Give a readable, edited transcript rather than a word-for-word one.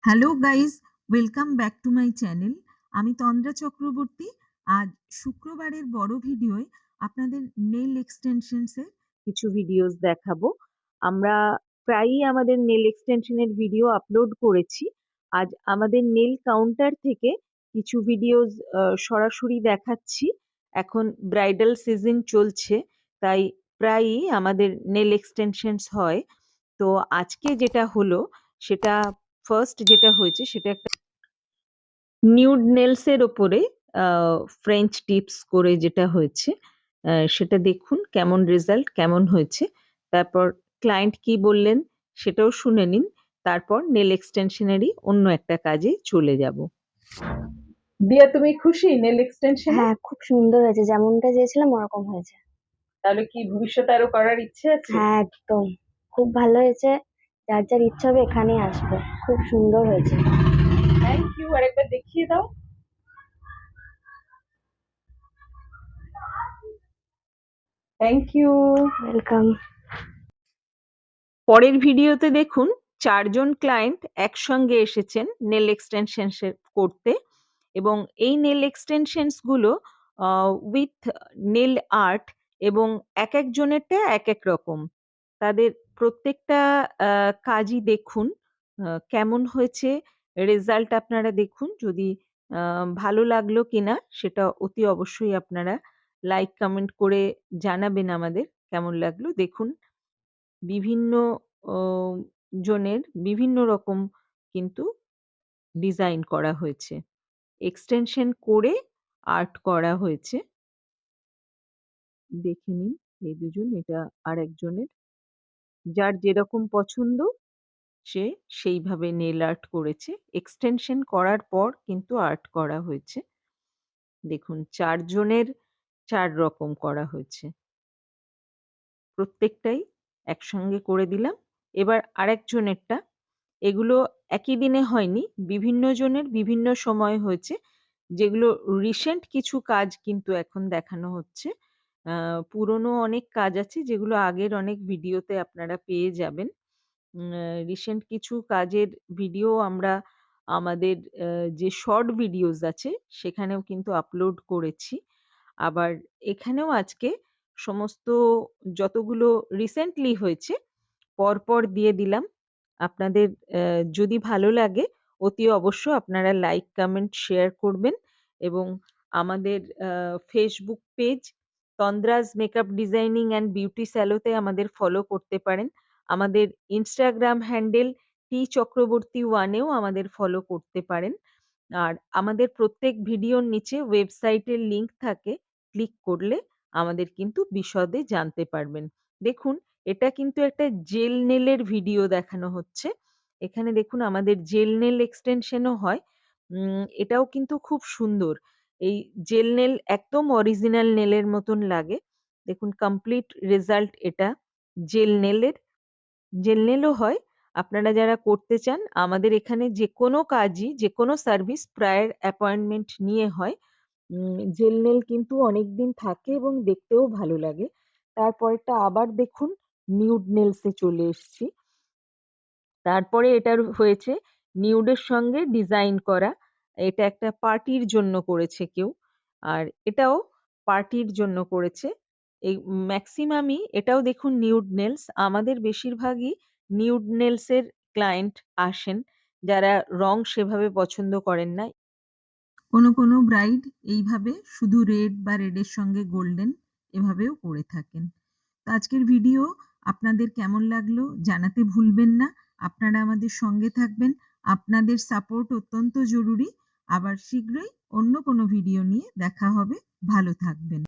Hello guys, welcome back to my channel. আমি তন্দ্রা চক্রবর্তী। আজ শুক্রবারের বড় ভিডিওয় আপনাদের নেল এক্সটেনশনস এর কিছু ভিডিওস দেখাবো। আমরা প্রায়ই আমাদের নেল এক্সটেনশনের ভিডিও আপলোড করেছি। আজ আমাদের নেল কাউন্টার থেকে কিছু ভিডিওস সরাসরি দেখাচ্ছি। এখন ব্রাইডাল সিজন চলছে, তাই প্রায়ই আমাদের নেল এক্সটেনশনস হয়। তো আজকে যেটা হলো সেটা ফার্স্ট যেটা হয়েছে সেটা একটা নিউড নেলস এর ওপরে ফ্রেঞ্চ টিপস করে যেটা হয়েছে, সেটা দেখুন কেমন রেজাল্ট কেমন হয়েছে। তারপর ক্লায়েন্ট কি বললেন সেটাও শুনে নিন। তারপর নেল এক্সটেনশনেরই অন্য একটা কাজে চলে যাব। দিয়া, তুমি খুশি নেল এক্সটেনশনে? হ্যাঁ, খুব সুন্দর হয়েছে। যেমনটা চেয়েছিলাম ওরকম হয়েছে। তাহলে কি ভবিষ্যতে আরো করার ইচ্ছে আছে? হ্যাঁ, একদম। খুব ভালো হয়েছে। যার ইচ্ছা হবে এখানেই আসবে। খুব সুন্দর হয়েছে। Thank you. আরেকবার দেখিয়ে দাও। Thank you. ওয়েলকাম। পরের ভিডিওতে দেখুন 4 জন ক্লায়েন্ট একসঙ্গে এসেছেন নেল এক্সটেনশনস করতে, এবং এই নেল এক্সটেনশনস গুলো উইথ নেল আর্ট, এবং এক একজনেরটা এক এক রকম। তাদের প্রত্যেকটা কাজই দেখুন কেমন হয়েছে, রেজাল্ট আপনারা দেখুন। যদি ভালো লাগলো কিনা সেটা অতি অবশ্যই আপনারা লাইক কমেন্ট করে জানাবেন আমাদের কেমন লাগলো। দেখুন বিভিন্ন ও জনের বিভিন্ন রকম কিন্তু ডিজাইন করা হয়েছে। এক্সটেনশন করে আর্ট করা হয়েছে। দেখে নিন এই দুজন, এটা আরেকজনের। যার যেরকম পছন্দ সে সেইভাবে নেল আর্ট করেছে। এক্সটেনশন করার পর কিন্তু আর্ট করা হয়েছে। দেখুন 4 জনের 4 রকম করা হয়েছে। প্রত্যেকটাই একসঙ্গে করে দিলাম। এবার আরেকজনেরটা। এগুলো একই দিনে হয়নি, বিভিন্ন জনের বিভিন্ন সময় হয়েছে। যেগুলো রিসেন্ট কিছু কাজ কিন্তু এখন দেখানো হচ্ছে। পুরনো অনেক কাজ আছে যেগুলো আগের অনেক ভিডিওতে আপনারা পেয়ে যাবেন। রিসেন্ট কিছু কাজের ভিডিও আমরা আমাদের যে শর্ট ভিডিওস আছে সেখানেও কিন্তু আপলোড করেছি। আবার এখানেও আজকে সমস্ত যতগুলো রিসেন্টলি হয়েছে পরপর দিয়ে দিলাম। আপনাদের যদি ভালো লাগে অতি অবশ্য আপনারা লাইক, কমেন্ট, শেয়ার করবেন, এবং আমাদের ফেসবুক পেজ তন্দ্রাজ মেকআপ ডিজাইনিং অ্যান্ড বিউটি স্যালোতে আমাদের ফলো করতে পারেন। আমাদের ইনস্টাগ্রাম হ্যান্ডেল টি চক্রবর্তী 1 এও আমাদের ফলো করতে পারেন। আর আমাদের প্রত্যেক ভিডিওর নিচে ওয়েবসাইটের লিংক থাকে, ক্লিক করলে আমাদের কিন্তু বিশদে জানতে পারবেন। দেখুন এটা কিন্তু একটা জেল নেলের ভিডিও দেখানো হচ্ছে। এখানে দেখুন আমাদের জেল নেল এক্সটেনশনও হয়। এটাও কিন্তু খুব সুন্দর। এই জেল নেল একদম অরিজিনাল নেলের মতন লাগে। দেখুন কমপ্লিট রেজাল্ট এটা জেল নেলের। জেল নেলও হয়। আপনারা যারা করতে চান আমাদের এখানে যেকোনো কাজই, যেকোনো সার্ভিস প্রায়র অ্যাপয়েন্টমেন্ট নিয়ে হয়। জেল নেল কিন্তু অনেকদিন থাকে এবং দেখতেও ভালো লাগে। তারপরেরটা আবার দেখুন নিউড নেলস এ চলে এসছি। তারপরে এটার হয়েছে নিউডের সঙ্গে ডিজাইন করা। এটা একটা পার্টির জন্য করেছে কেউ। আর এটাও পার্টির জন্য করেছে। এই ম্যাক্সিমামই এটাও দেখুন নিউড নেলস। আমাদের বেশিরভাগই নিউড নেলস এর ক্লায়েন্ট আসেন যারা রং সেভাবে পছন্দ করেন না। কোনো ব্রাইড এইভাবে শুধু রেড বা রেডের সঙ্গে গোল্ডেন এভাবেও করে থাকেন। তো আজকের ভিডিও আপনাদের কেমন লাগলো জানাতে ভুলবেন না। আপনারা আমাদের সঙ্গে থাকবেন। আপনাদের সাপোর্ট অত্যন্ত জরুরি। আবার শীঘ্রই অন্য কোনো ভিডিও নিয়ে দেখা হবে। ভালো থাকবেন।